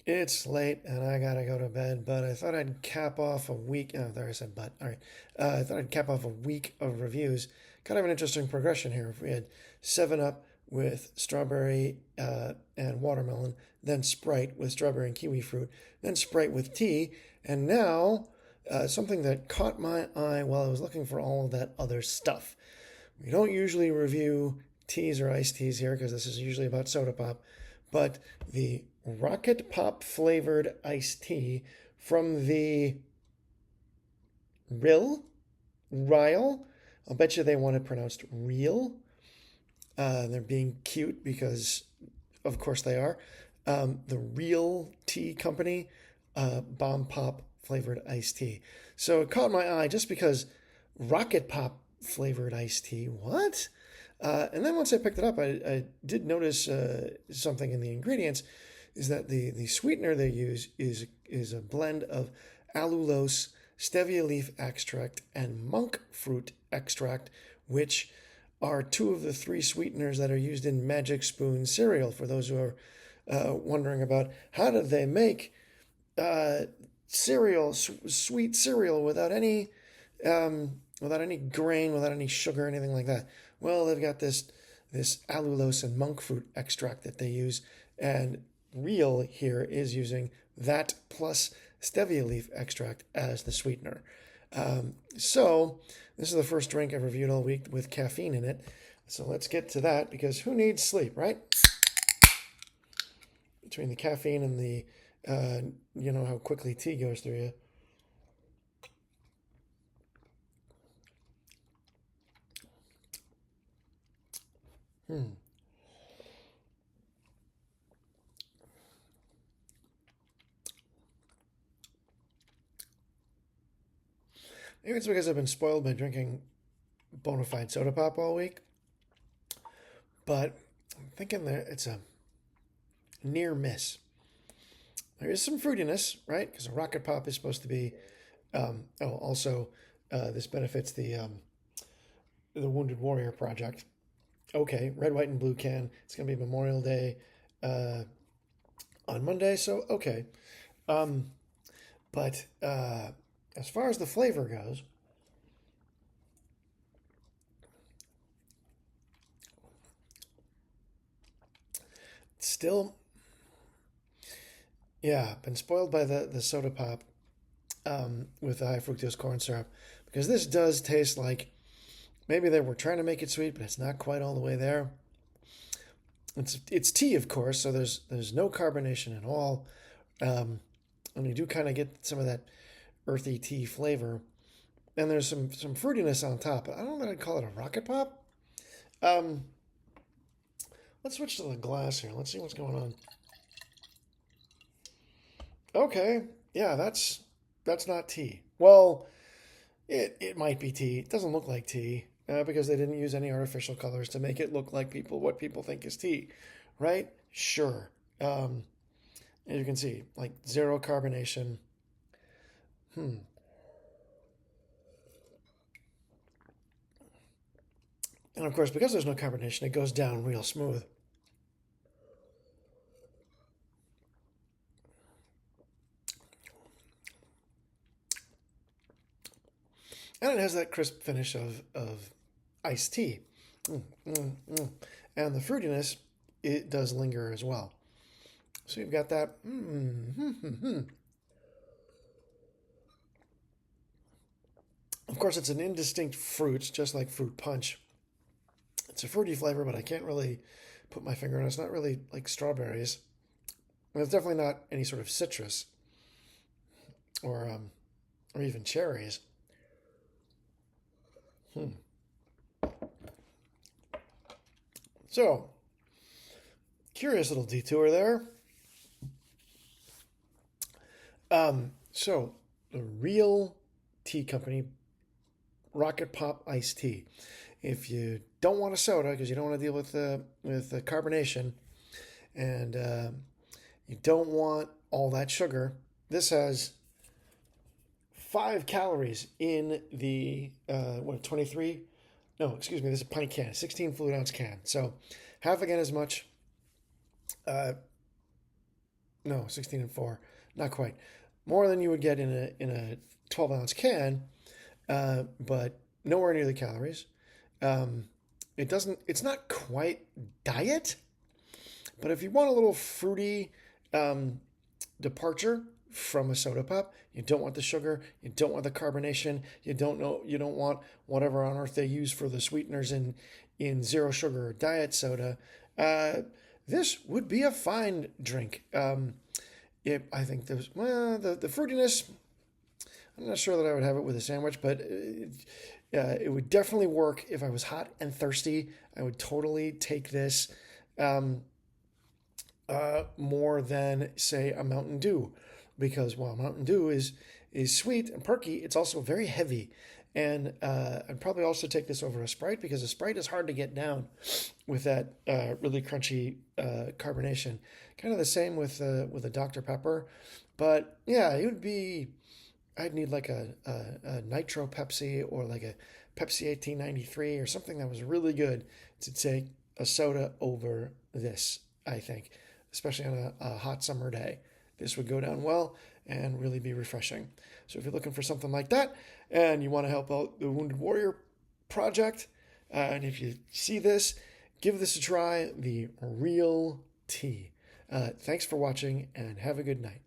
It's late and I gotta go to bed, but I thought I'd cap off a week. Oh, there I said but. All right. I thought I'd cap off a week of reviews. Kind of an interesting progression here. If we had 7 Up with strawberry and watermelon, then Sprite with strawberry and kiwi fruit, then Sprite with tea, and now something that caught my eye while I was looking for all of that other stuff. We don't usually review teas or iced teas here because this is usually about soda pop, but the Rocket Pop flavored iced tea from the Rill, Ryle. I'll bet you they want it pronounced real. They're being cute because, of course, they are. The Real Tea Company, Bomb Pop flavored iced tea. So it caught my eye just because Rocket Pop flavored iced tea. What? And then once I picked it up, I did notice something in the ingredients is that the sweetener they use is a blend of allulose, stevia leaf extract, and monk fruit extract, which are two of the three sweeteners that are used in Magic Spoon cereal. For those who are wondering about how did they make cereal, sweet cereal without any grain, without any sugar, anything like that. Well, they've got this allulose and monk fruit extract that they use, and Real here is using that plus stevia leaf extract as the sweetener. So this is the first drink I've reviewed all week with caffeine in it. So let's get to that because who needs sleep, right? Between the caffeine and the, you know how quickly tea goes through you. Hmm. Maybe it's because I've been spoiled by drinking bona fide soda pop all week, but I'm thinking that it's a near miss. There is some fruitiness, right? Because a rocket pop is supposed to be. Also, this benefits the Wounded Warrior Project. Okay, red, white, and blue can. It's gonna be Memorial Day on Monday, so okay. Um, but as far as the flavor goes, still, yeah, been spoiled by the soda pop with the high fructose corn syrup because this does taste like maybe they were trying to make it sweet, but it's not quite all the way there. It's tea, of course, so there's no carbonation at all, and you do kind of get some of that earthy tea flavor, and there's some fruitiness on top. I don't know that I'd call it a rocket pop. Um, let's switch to the glass here. Let's see what's going on. Okay, yeah, that's not tea. Well, it might be tea. It doesn't look like tea because they didn't use any artificial colors to make it look like what people think is tea, right? Sure. As you can see, like zero carbonation. Hmm. And of course, because there's no carbonation, it goes down real smooth. And it has that crisp finish of iced tea. Mm, mm, mm. And the fruitiness, it does linger as well. So you've got that. Of course, it's an indistinct fruit, just like fruit punch. It's a fruity flavor, but I can't really put my finger on it. It's not really like strawberries. And it's definitely not any sort of citrus or um, or even cherries. Hmm. So, curious little detour there. So the Real Tea Company Rocket Pop iced tea. If you don't want a soda because you don't want to deal with the carbonation and you don't want all that sugar, this has 5 calories in the what 23? No, excuse me. This is a pint can, 16 fluid ounce can. So half again as much. Uh, No, 16 and 4, not quite. More than you would get in a 12-ounce can, but nowhere near the calories. Um, it doesn't. It's not quite diet, but if you want a little fruity um, departure from a soda pop, you don't want the sugar, you don't want the carbonation, you don't want whatever on earth they use for the sweeteners in zero sugar or diet soda. Uh, this would be a fine drink. I think the fruitiness. I'm not sure that I would have it with a sandwich, but it would definitely work if I was hot and thirsty. I would totally take this um, more than, say, a Mountain Dew, because while Mountain Dew is sweet and perky, it's also very heavy. And I'd probably also take this over a Sprite, because a Sprite is hard to get down with that really crunchy carbonation. Kind of the same with a Dr. Pepper, but yeah, it would be. I'd need like a Nitro Pepsi, or like a Pepsi 1893 or something that was really good to take a soda over this, I think, especially on a hot summer day. This would go down well and really be refreshing. So if you're looking for something like that and you want to help out the Wounded Warrior Project, and if you see this, give this a try, the Real Tea. Thanks for watching and have a good night.